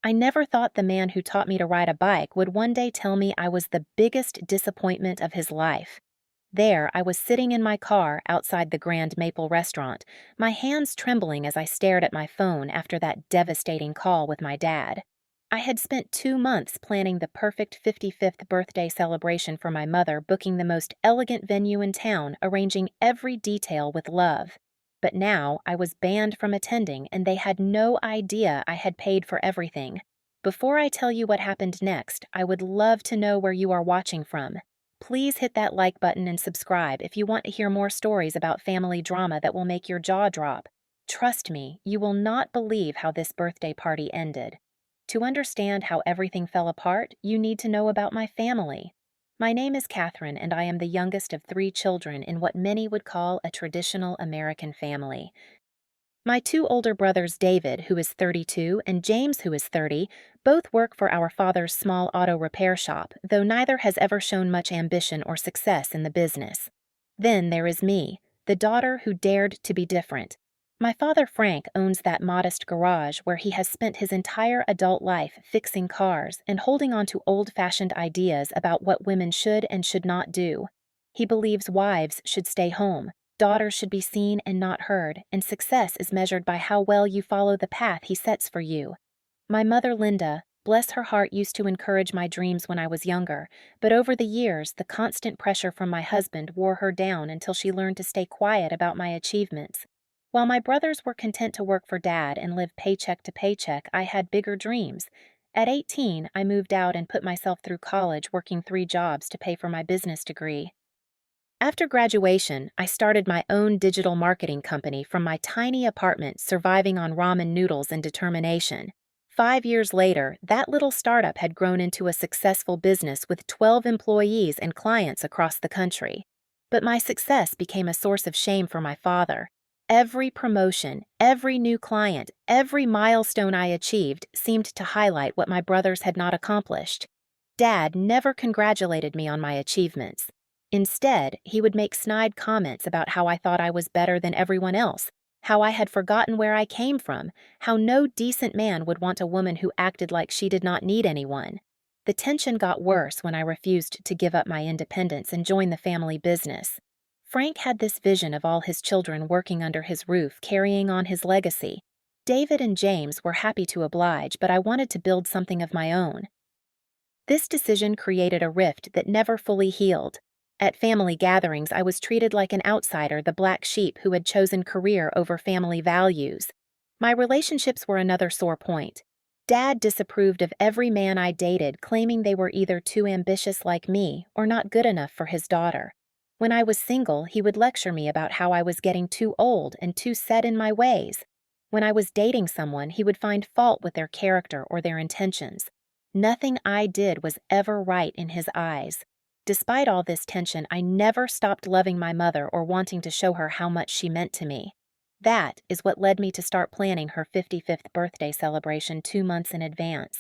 I never thought the man who taught me to ride a bike would one day tell me I was the biggest disappointment of his life. There, I was sitting in my car outside the Grand Maple restaurant, my hands trembling as I stared at my phone after that devastating call with my dad. I had spent 2 months planning the perfect 55th birthday celebration for my mother, booking the most elegant venue in town, arranging every detail with love. But now I was banned from attending, and they had no idea I had paid for everything. Before I tell you what happened next, I would love to know where you are watching from. Please hit that like button and subscribe if you want to hear more stories about family drama that will make your jaw drop. Trust me, you will not believe how this birthday party ended. To understand how everything fell apart, you need to know about my family. My name is Catherine, and I am the youngest of 3 children in what many would call a traditional American family. My 2 older brothers, David, who is 32, and James, who is 30, both work for our father's small auto repair shop, though neither has ever shown much ambition or success in the business. Then there is me, the daughter who dared to be different. My father, Frank, owns that modest garage where he has spent his entire adult life fixing cars and holding on to old-fashioned ideas about what women should and should not do. He believes wives should stay home, daughters should be seen and not heard, and success is measured by how well you follow the path he sets for you. My mother, Linda, bless her heart, used to encourage my dreams when I was younger, but over the years, the constant pressure from my husband wore her down until she learned to stay quiet about my achievements. While my brothers were content to work for Dad and live paycheck to paycheck, I had bigger dreams. At 18, I moved out and put myself through college, working 3 jobs to pay for my business degree. After graduation, I started my own digital marketing company from my tiny apartment, surviving on ramen noodles and determination. 5 years later, that little startup had grown into a successful business with 12 employees and clients across the country. But my success became a source of shame for my father. Every promotion, every new client, every milestone I achieved seemed to highlight what my brothers had not accomplished. Dad never congratulated me on my achievements. Instead, he would make snide comments about how I thought I was better than everyone else, how I had forgotten where I came from, how no decent man would want a woman who acted like she did not need anyone. The tension got worse when I refused to give up my independence and join the family business. Frank had this vision of all his children working under his roof, carrying on his legacy. David and James were happy to oblige, but I wanted to build something of my own. This decision created a rift that never fully healed. At family gatherings, I was treated like an outsider, the black sheep who had chosen career over family values. My relationships were another sore point. Dad disapproved of every man I dated, claiming they were either too ambitious like me or not good enough for his daughter. When I was single, he would lecture me about how I was getting too old and too set in my ways. When I was dating someone, he would find fault with their character or their intentions. Nothing I did was ever right in his eyes. Despite all this tension, I never stopped loving my mother or wanting to show her how much she meant to me. That is what led me to start planning her 55th birthday celebration 2 months in advance.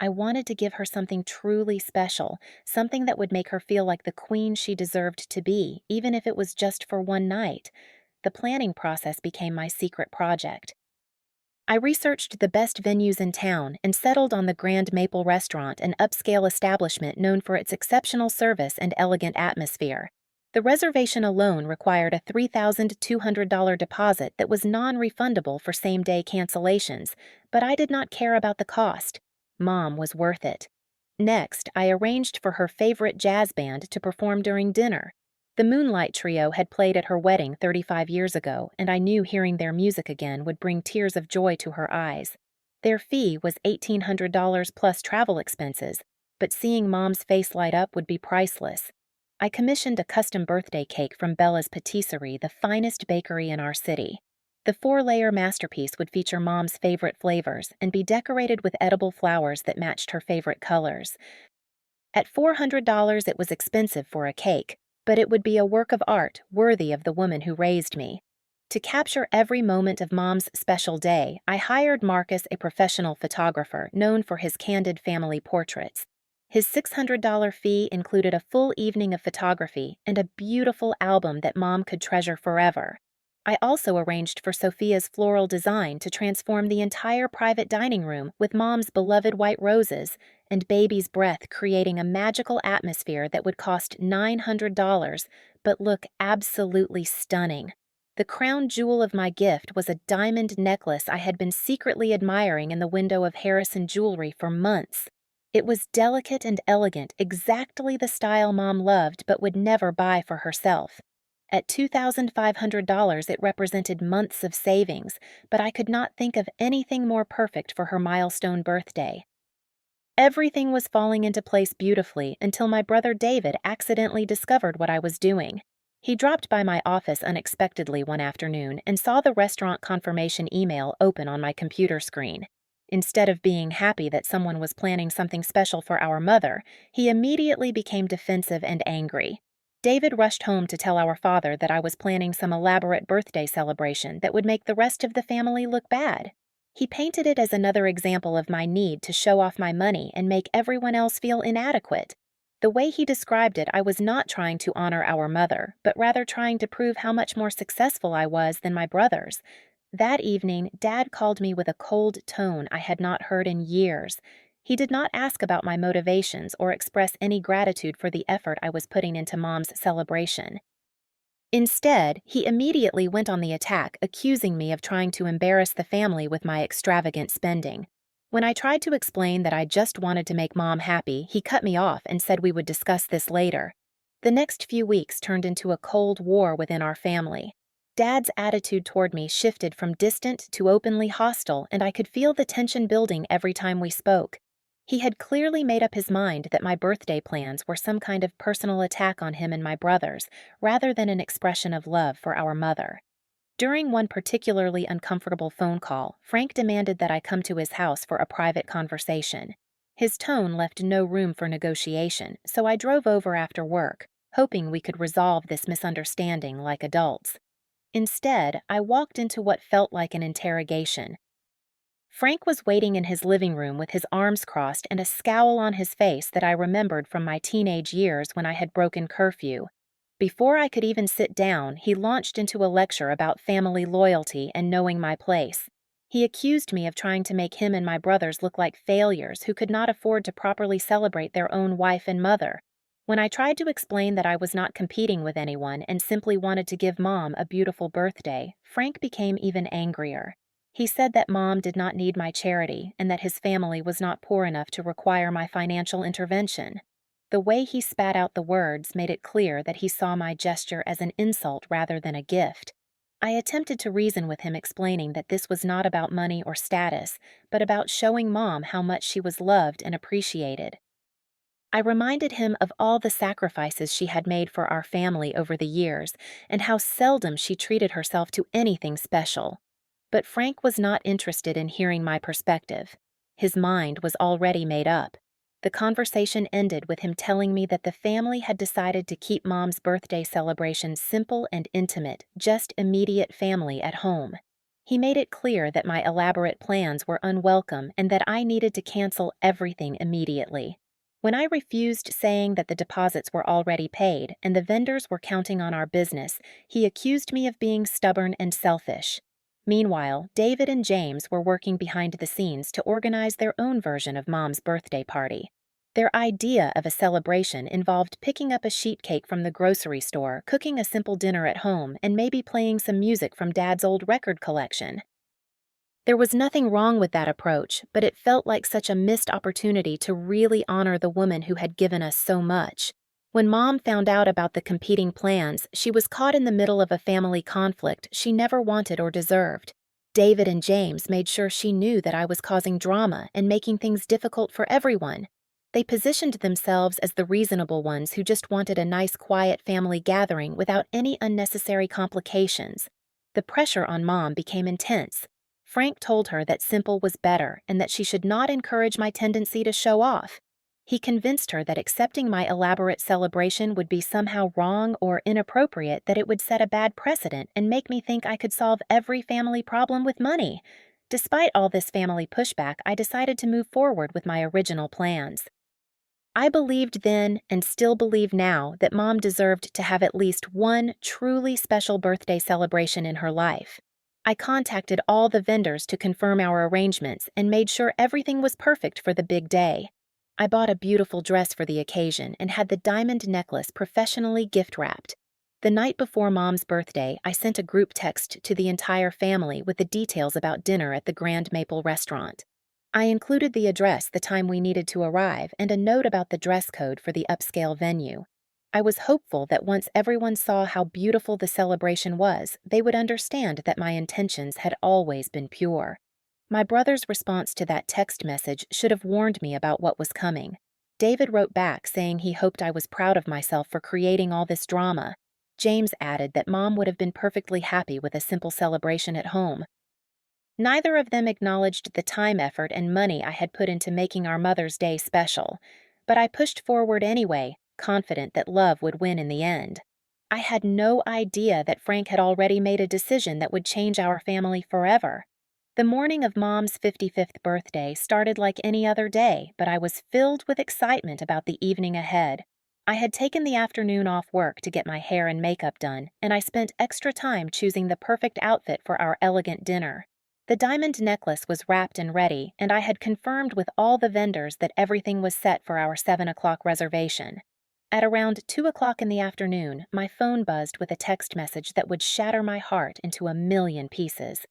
I wanted to give her something truly special, something that would make her feel like the queen she deserved to be, even if it was just for one night. The planning process became my secret project. I researched the best venues in town and settled on the Grand Maple restaurant, an upscale establishment known for its exceptional service and elegant atmosphere. The reservation alone required a $3,200 deposit that was non-refundable for same-day cancellations, but I did not care about the cost. Mom was worth it. Next, I arranged for her favorite jazz band to perform during dinner. The Moonlight Trio had played at her wedding 35 years ago, and I knew hearing their music again would bring tears of joy to her eyes. Their fee was $1,800 plus travel expenses, but seeing Mom's face light up would be priceless. I commissioned a custom birthday cake from Bella's Patisserie, the finest bakery in our city. The 4-layer masterpiece would feature Mom's favorite flavors and be decorated with edible flowers that matched her favorite colors. At $400, it was expensive for a cake, but it would be a work of art worthy of the woman who raised me. To capture every moment of Mom's special day, I hired Marcus, a professional photographer known for his candid family portraits. His $600 fee included a full evening of photography and a beautiful album that Mom could treasure forever. I also arranged for Sophia's floral design to transform the entire private dining room with Mom's beloved white roses and baby's breath, creating a magical atmosphere that would cost $900 but look absolutely stunning. The crown jewel of my gift was a diamond necklace I had been secretly admiring in the window of Harrison Jewelry for months. It was delicate and elegant, exactly the style Mom loved but would never buy for herself. At $2,500, it represented months of savings, but I could not think of anything more perfect for her milestone birthday. Everything was falling into place beautifully until my brother David accidentally discovered what I was doing. He dropped by my office unexpectedly one afternoon and saw the restaurant confirmation email open on my computer screen. Instead of being happy that someone was planning something special for our mother, he immediately became defensive and angry. David rushed home to tell our father that I was planning some elaborate birthday celebration that would make the rest of the family look bad. He painted it as another example of my need to show off my money and make everyone else feel inadequate. The way he described it, I was not trying to honor our mother, but rather trying to prove how much more successful I was than my brothers. That evening, Dad called me with a cold tone I had not heard in years. He did not ask about my motivations or express any gratitude for the effort I was putting into Mom's celebration. Instead, he immediately went on the attack, accusing me of trying to embarrass the family with my extravagant spending. When I tried to explain that I just wanted to make Mom happy, he cut me off and said we would discuss this later. The next few weeks turned into a cold war within our family. Dad's attitude toward me shifted from distant to openly hostile, and I could feel the tension building every time we spoke. He had clearly made up his mind that my birthday plans were some kind of personal attack on him and my brothers, rather than an expression of love for our mother. During one particularly uncomfortable phone call, Frank demanded that I come to his house for a private conversation. His tone left no room for negotiation, so I drove over after work, hoping we could resolve this misunderstanding like adults. Instead, I walked into what felt like an interrogation. Frank was waiting in his living room with his arms crossed and a scowl on his face that I remembered from my teenage years when I had broken curfew. Before I could even sit down, he launched into a lecture about family loyalty and knowing my place. He accused me of trying to make him and my brothers look like failures who could not afford to properly celebrate their own wife and mother. When I tried to explain that I was not competing with anyone and simply wanted to give Mom a beautiful birthday, Frank became even angrier. He said that Mom did not need my charity and that his family was not poor enough to require my financial intervention. The way he spat out the words made it clear that he saw my gesture as an insult rather than a gift. I attempted to reason with him, explaining that this was not about money or status, but about showing Mom how much she was loved and appreciated. I reminded him of all the sacrifices she had made for our family over the years and how seldom she treated herself to anything special. But Frank was not interested in hearing my perspective. His mind was already made up. The conversation ended with him telling me that the family had decided to keep Mom's birthday celebration simple and intimate, just immediate family at home. He made it clear that my elaborate plans were unwelcome and that I needed to cancel everything immediately. When I refused, saying that the deposits were already paid and the vendors were counting on our business, he accused me of being stubborn and selfish. Meanwhile, David and James were working behind the scenes to organize their own version of Mom's birthday party. Their idea of a celebration involved picking up a sheet cake from the grocery store, cooking a simple dinner at home, and maybe playing some music from Dad's old record collection. There was nothing wrong with that approach, but it felt like such a missed opportunity to really honor the woman who had given us so much. When Mom found out about the competing plans, she was caught in the middle of a family conflict she never wanted or deserved. David and James made sure she knew that I was causing drama and making things difficult for everyone. They positioned themselves as the reasonable ones who just wanted a nice, quiet family gathering without any unnecessary complications. The pressure on Mom became intense. Frank told her that simple was better and that she should not encourage my tendency to show off. He convinced her that accepting my elaborate celebration would be somehow wrong or inappropriate, that it would set a bad precedent and make me think I could solve every family problem with money. Despite all this family pushback, I decided to move forward with my original plans. I believed then and still believe now that Mom deserved to have at least one truly special birthday celebration in her life. I contacted all the vendors to confirm our arrangements and made sure everything was perfect for the big day. I bought a beautiful dress for the occasion and had the diamond necklace professionally gift wrapped. The night before Mom's birthday, I sent a group text to the entire family with the details about dinner at the Grand Maple restaurant. I included the address, the time we needed to arrive, and a note about the dress code for the upscale venue. I was hopeful that once everyone saw how beautiful the celebration was, they would understand that my intentions had always been pure. My brother's response to that text message should have warned me about what was coming. David wrote back saying he hoped I was proud of myself for creating all this drama. James added that Mom would have been perfectly happy with a simple celebration at home. Neither of them acknowledged the time, effort, and money I had put into making our Mother's Day special, but I pushed forward anyway, confident that love would win in the end. I had no idea that Frank had already made a decision that would change our family forever. The morning of Mom's 55th birthday started like any other day, but I was filled with excitement about the evening ahead. I had taken the afternoon off work to get my hair and makeup done, and I spent extra time choosing the perfect outfit for our elegant dinner. The diamond necklace was wrapped and ready, and I had confirmed with all the vendors that everything was set for our 7 o'clock reservation. At around 2 o'clock in the afternoon, my phone buzzed with a text message that would shatter my heart into a million pieces.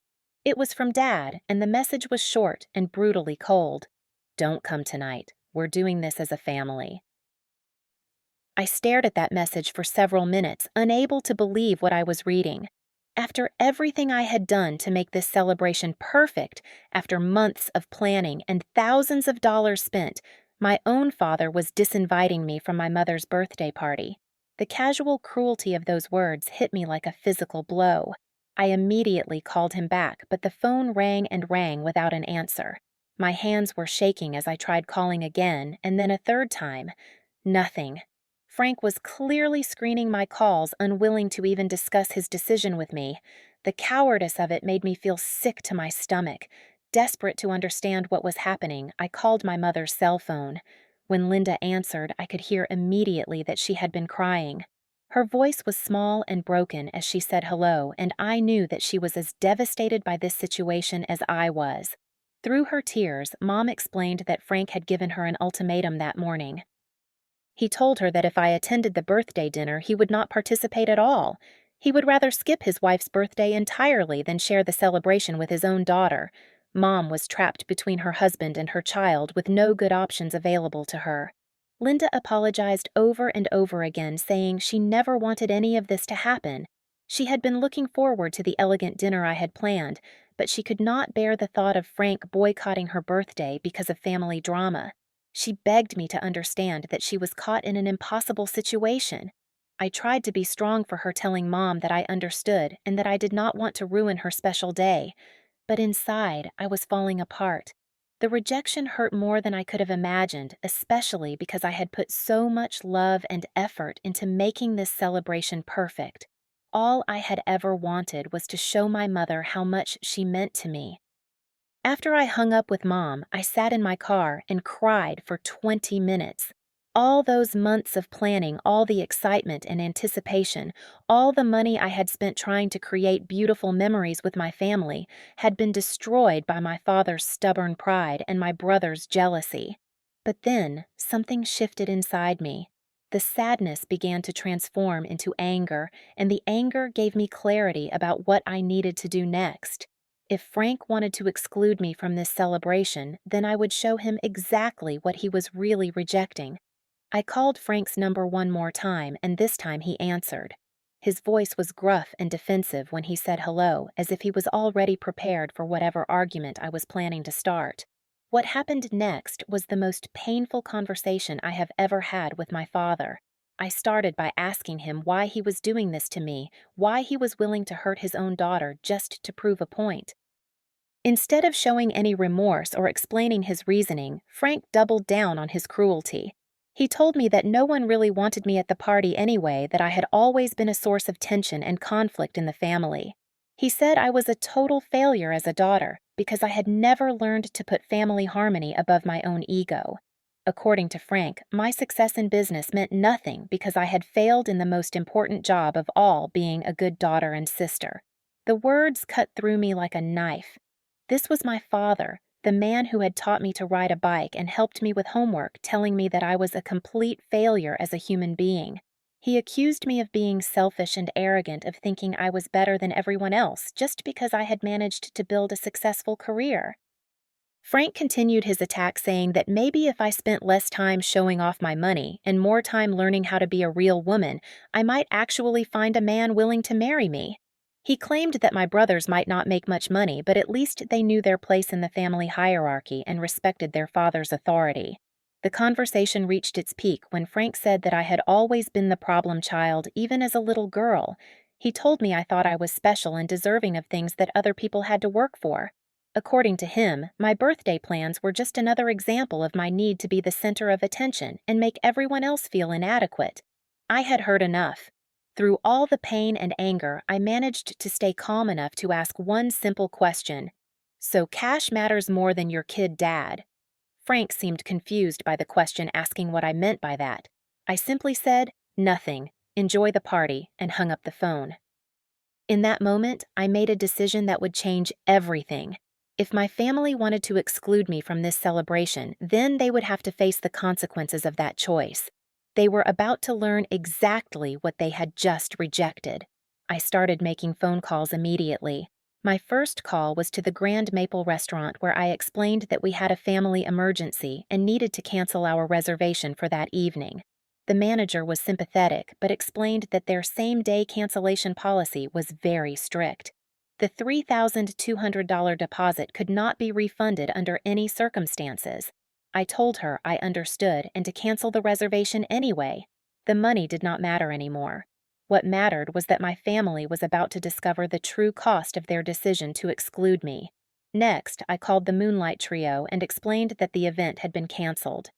It was from Dad, and the message was short and brutally cold. "Don't come tonight. We're doing this as a family." I stared at that message for several minutes, unable to believe what I was reading. After everything I had done to make this celebration perfect, after months of planning and thousands of dollars spent, my own father was disinviting me from my mother's birthday party. The casual cruelty of those words hit me like a physical blow. I immediately called him back, but the phone rang and rang without an answer. My hands were shaking as I tried calling again, and then a third time. Nothing. Frank was clearly screening my calls, unwilling to even discuss his decision with me. The cowardice of it made me feel sick to my stomach. Desperate to understand what was happening, I called my mother's cell phone. When Linda answered, I could hear immediately that she had been crying. Her voice was small and broken as she said hello, and I knew that she was as devastated by this situation as I was. Through her tears, Mom explained that Frank had given her an ultimatum that morning. He told her that if I attended the birthday dinner, he would not participate at all. He would rather skip his wife's birthday entirely than share the celebration with his own daughter. Mom was trapped between her husband and her child with no good options available to her. Linda apologized over and over again, saying she never wanted any of this to happen. She had been looking forward to the elegant dinner I had planned, but she could not bear the thought of Frank boycotting her birthday because of family drama. She begged me to understand that she was caught in an impossible situation. I tried to be strong for her, telling Mom that I understood and that I did not want to ruin her special day. But inside, I was falling apart. The rejection hurt more than I could have imagined, especially because I had put so much love and effort into making this celebration perfect. All I had ever wanted was to show my mother how much she meant to me. After I hung up with Mom, I sat in my car and cried for 20 minutes. All those months of planning, all the excitement and anticipation, all the money I had spent trying to create beautiful memories with my family, had been destroyed by my father's stubborn pride and my brother's jealousy. But then, something shifted inside me. The sadness began to transform into anger, and the anger gave me clarity about what I needed to do next. If Frank wanted to exclude me from this celebration, then I would show him exactly what he was really rejecting. I called Frank's number one more time, and this time he answered. His voice was gruff and defensive when he said hello, as if he was already prepared for whatever argument I was planning to start. What happened next was the most painful conversation I have ever had with my father. I started by asking him why he was doing this to me, why he was willing to hurt his own daughter just to prove a point. Instead of showing any remorse or explaining his reasoning, Frank doubled down on his cruelty. He told me that no one really wanted me at the party anyway, that I had always been a source of tension and conflict in the family. He said I was a total failure as a daughter because I had never learned to put family harmony above my own ego. According to Frank, my success in business meant nothing because I had failed in the most important job of all, being a good daughter and sister. The words cut through me like a knife. This was my father, the man who had taught me to ride a bike and helped me with homework, telling me that I was a complete failure as a human being. He accused me of being selfish and arrogant, of thinking I was better than everyone else just because I had managed to build a successful career. Frank continued his attack, saying that maybe if I spent less time showing off my money and more time learning how to be a real woman, I might actually find a man willing to marry me. He claimed that my brothers might not make much money, but at least they knew their place in the family hierarchy and respected their father's authority. The conversation reached its peak when Frank said that I had always been the problem child, even as a little girl. He told me I thought I was special and deserving of things that other people had to work for. According to him, my birthday plans were just another example of my need to be the center of attention and make everyone else feel inadequate. I had heard enough. Through all the pain and anger, I managed to stay calm enough to ask one simple question. So cash matters more than your kid, Dad? Frank seemed confused by the question, asking what I meant by that. I simply said, nothing, enjoy the party, and hung up the phone. In that moment, I made a decision that would change everything. If my family wanted to exclude me from this celebration, then they would have to face the consequences of that choice. They were about to learn exactly what they had just rejected. I started making phone calls immediately. My first call was to the Grand Maple restaurant, where I explained that we had a family emergency and needed to cancel our reservation for that evening. The manager was sympathetic, but explained that their same-day cancellation policy was very strict. The $3,200 deposit could not be refunded under any circumstances. I told her I understood and to cancel the reservation anyway. The money did not matter anymore. What mattered was that my family was about to discover the true cost of their decision to exclude me. Next, I called the Moonlight Trio and explained that the event had been canceled.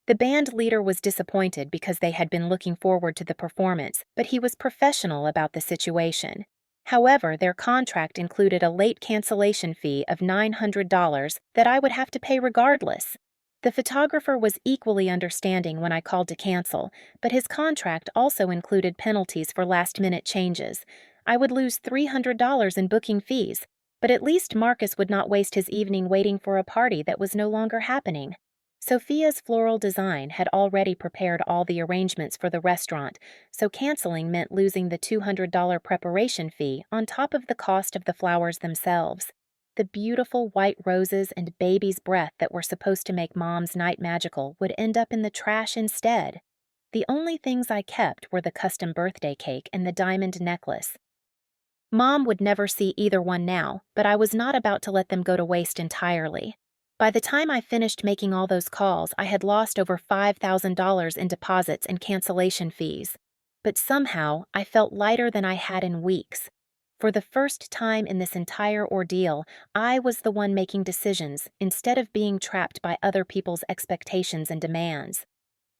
The band leader was disappointed because they had been looking forward to the performance, but he was professional about the situation. However, their contract included a late cancellation fee of $900 that I would have to pay regardless. The photographer was equally understanding when I called to cancel, but his contract also included penalties for last-minute changes. I would lose $300 in booking fees, but at least Marcus would not waste his evening waiting for a party that was no longer happening. Sophia's Floral Design had already prepared all the arrangements for the restaurant, so canceling meant losing the $200 preparation fee on top of the cost of the flowers themselves. The beautiful white roses and baby's breath that were supposed to make Mom's night magical would end up in the trash instead. The only things I kept were the custom birthday cake and the diamond necklace. Mom would never see either one now, but I was not about to let them go to waste entirely. By the time I finished making all those calls, I had lost over $5,000 in deposits and cancellation fees. But somehow, I felt lighter than I had in weeks. For the first time in this entire ordeal, I was the one making decisions instead of being trapped by other people's expectations and demands.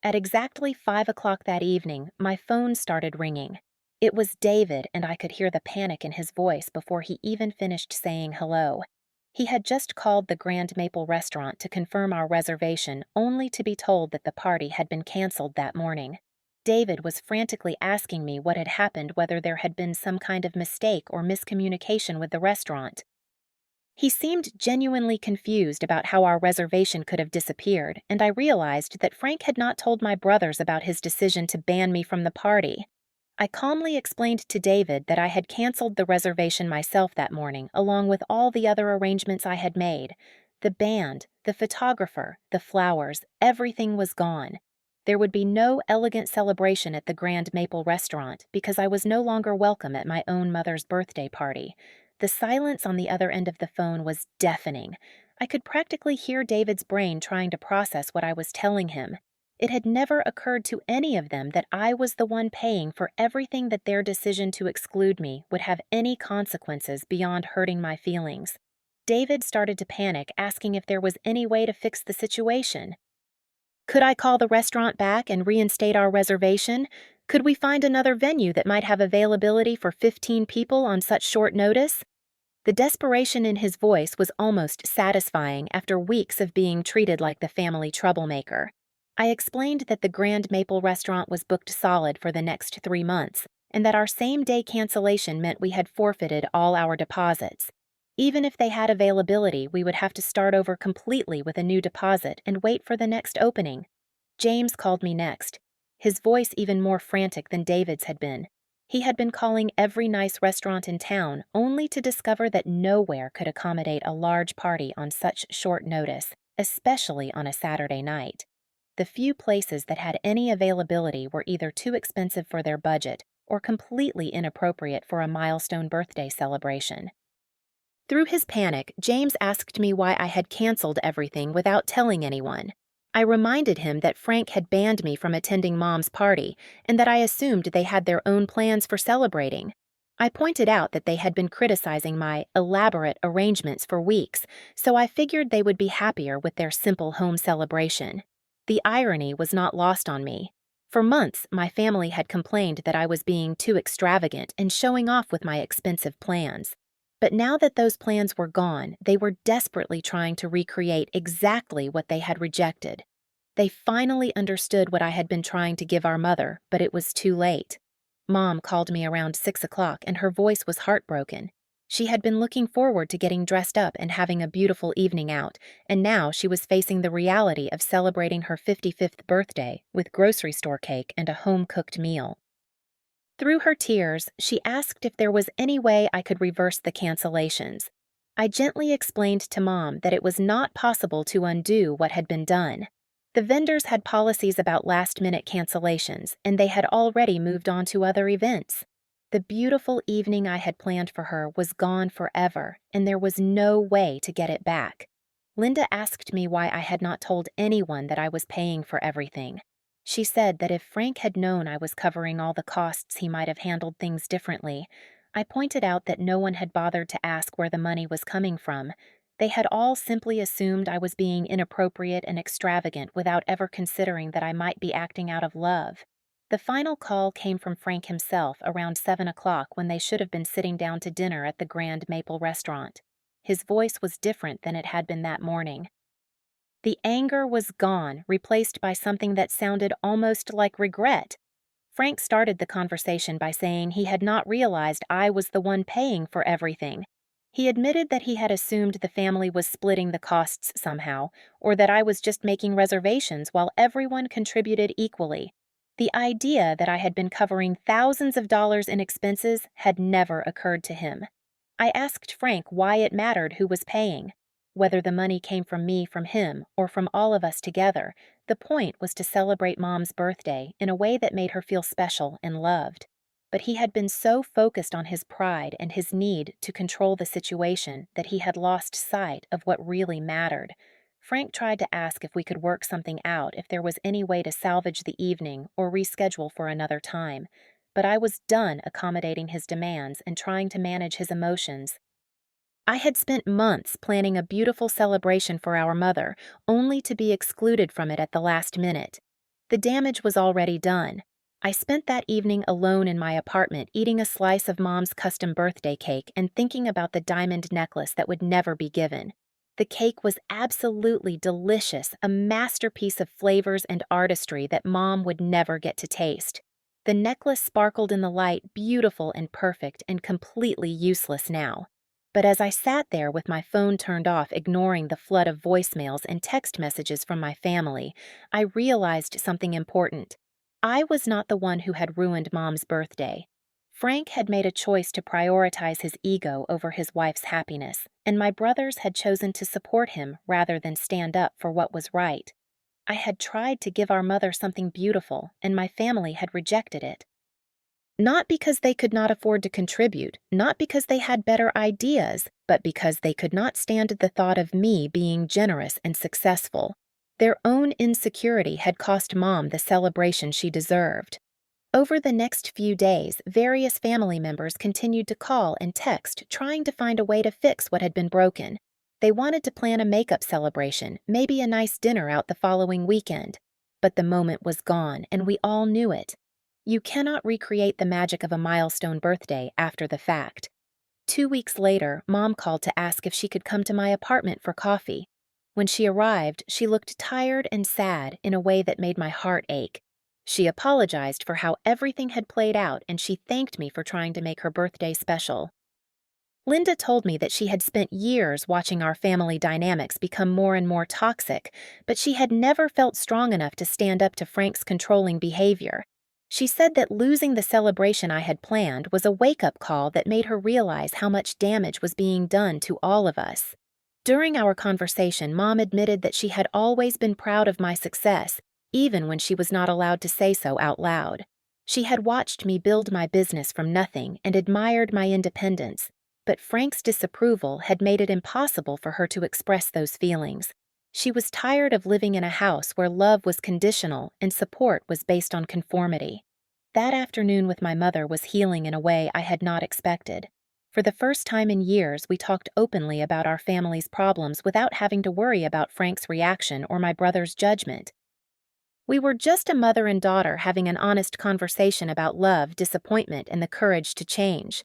At exactly 5 o'clock that evening, my phone started ringing. It was David, and I could hear the panic in his voice before he even finished saying hello. He had just called the Grand Maple restaurant to confirm our reservation, only to be told that the party had been canceled that morning. David was frantically asking me what had happened, whether there had been some kind of mistake or miscommunication with the restaurant. He seemed genuinely confused about how our reservation could have disappeared, and I realized that Frank had not told my brothers about his decision to ban me from the party. I calmly explained to David that I had canceled the reservation myself that morning, along with all the other arrangements I had made. The band, the photographer, the flowers, everything was gone. There would be no elegant celebration at the Grand Maple restaurant because I was no longer welcome at my own mother's birthday party. The silence on the other end of the phone was deafening. I could practically hear David's brain trying to process what I was telling him. It had never occurred to any of them that I was the one paying for everything, that their decision to exclude me would have any consequences beyond hurting my feelings. David started to panic, asking if there was any way to fix the situation. Could I call the restaurant back and reinstate our reservation? Could we find another venue that might have availability for 15 people on such short notice? The desperation in his voice was almost satisfying after weeks of being treated like the family troublemaker. I explained that the Grand Maple restaurant was booked solid for the next 3 months, and that our same-day cancellation meant we had forfeited all our deposits. Even if they had availability, we would have to start over completely with a new deposit and wait for the next opening. James called me next, his voice even more frantic than David's had been. He had been calling every nice restaurant in town, only to discover that nowhere could accommodate a large party on such short notice, especially on a Saturday night. The few places that had any availability were either too expensive for their budget or completely inappropriate for a milestone birthday celebration. Through his panic, James asked me why I had canceled everything without telling anyone. I reminded him that Frank had banned me from attending Mom's party and that I assumed they had their own plans for celebrating. I pointed out that they had been criticizing my elaborate arrangements for weeks, so I figured they would be happier with their simple home celebration. The irony was not lost on me. For months, my family had complained that I was being too extravagant and showing off with my expensive plans. But now that those plans were gone, they were desperately trying to recreate exactly what they had rejected. They finally understood what I had been trying to give our mother, but it was too late. Mom called me around 6 o'clock and her voice was heartbroken. She had been looking forward to getting dressed up and having a beautiful evening out, and now she was facing the reality of celebrating her 55th birthday with grocery store cake and a home-cooked meal. Through her tears, she asked if there was any way I could reverse the cancellations. I gently explained to Mom that it was not possible to undo what had been done. The vendors had policies about last-minute cancellations, and they had already moved on to other events. The beautiful evening I had planned for her was gone forever, and there was no way to get it back. Linda asked me why I had not told anyone that I was paying for everything. She said that if Frank had known I was covering all the costs, he might have handled things differently. I pointed out that no one had bothered to ask where the money was coming from. They had all simply assumed I was being inappropriate and extravagant without ever considering that I might be acting out of love. The final call came from Frank himself around 7 o'clock when they should have been sitting down to dinner at the Grand Maple restaurant. His voice was different than it had been that morning. The anger was gone, replaced by something that sounded almost like regret. Frank started the conversation by saying he had not realized I was the one paying for everything. He admitted that he had assumed the family was splitting the costs somehow, or that I was just making reservations while everyone contributed equally. The idea that I had been covering thousands of dollars in expenses had never occurred to him. I asked Frank why it mattered who was paying. Whether the money came from me, from him, or from all of us together, the point was to celebrate Mom's birthday in a way that made her feel special and loved. But he had been so focused on his pride and his need to control the situation that he had lost sight of what really mattered. Frank tried to ask if we could work something out, if there was any way to salvage the evening or reschedule for another time. But I was done accommodating his demands and trying to manage his emotions. I had spent months planning a beautiful celebration for our mother, only to be excluded from it at the last minute. The damage was already done. I spent that evening alone in my apartment, eating a slice of Mom's custom birthday cake and thinking about the diamond necklace that would never be given. The cake was absolutely delicious, a masterpiece of flavors and artistry that Mom would never get to taste. The necklace sparkled in the light, beautiful and perfect, and completely useless now. But as I sat there with my phone turned off, ignoring the flood of voicemails and text messages from my family, I realized something important. I was not the one who had ruined Mom's birthday. Frank had made a choice to prioritize his ego over his wife's happiness, and my brothers had chosen to support him rather than stand up for what was right. I had tried to give our mother something beautiful, and my family had rejected it. Not because they could not afford to contribute, not because they had better ideas, but because they could not stand the thought of me being generous and successful. Their own insecurity had cost Mom the celebration she deserved. Over the next few days, various family members continued to call and text, trying to find a way to fix what had been broken. They wanted to plan a makeup celebration, maybe a nice dinner out the following weekend. But the moment was gone, and we all knew it. You cannot recreate the magic of a milestone birthday after the fact. 2 weeks later, Mom called to ask if she could come to my apartment for coffee. When she arrived, she looked tired and sad in a way that made my heart ache. She apologized for how everything had played out and she thanked me for trying to make her birthday special. Linda told me that she had spent years watching our family dynamics become more and more toxic, but she had never felt strong enough to stand up to Frank's controlling behavior. She said that losing the celebration I had planned was a wake-up call that made her realize how much damage was being done to all of us. During our conversation, Mom admitted that she had always been proud of my success, even when she was not allowed to say so out loud. She had watched me build my business from nothing and admired my independence, but Frank's disapproval had made it impossible for her to express those feelings. She was tired of living in a house where love was conditional and support was based on conformity. That afternoon with my mother was healing in a way I had not expected. For the first time in years, we talked openly about our family's problems without having to worry about Frank's reaction or my brother's judgment. We were just a mother and daughter having an honest conversation about love, disappointment, and the courage to change.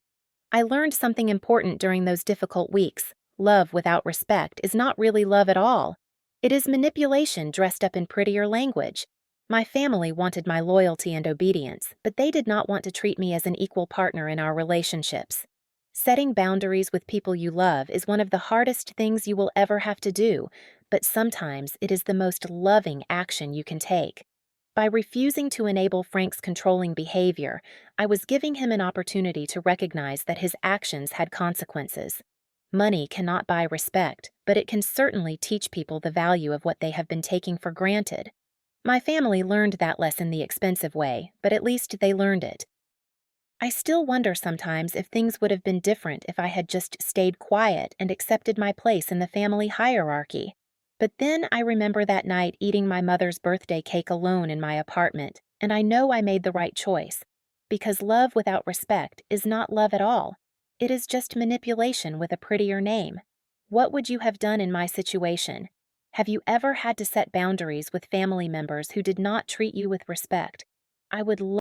I learned something important during those difficult weeks. Love without respect is not really love at all. It is manipulation dressed up in prettier language. My family wanted my loyalty and obedience, but they did not want to treat me as an equal partner in our relationships. Setting boundaries with people you love is one of the hardest things you will ever have to do, but sometimes it is the most loving action you can take. By refusing to enable Frank's controlling behavior, I was giving him an opportunity to recognize that his actions had consequences. Money cannot buy respect, but it can certainly teach people the value of what they have been taking for granted. My family learned that lesson the expensive way, but at least they learned it. I still wonder sometimes if things would have been different if I had just stayed quiet and accepted my place in the family hierarchy. But then I remember that night eating my mother's birthday cake alone in my apartment, and I know I made the right choice. Because love without respect is not love at all. It is just manipulation with a prettier name. What would you have done in my situation? Have you ever had to set boundaries with family members who did not treat you with respect? I would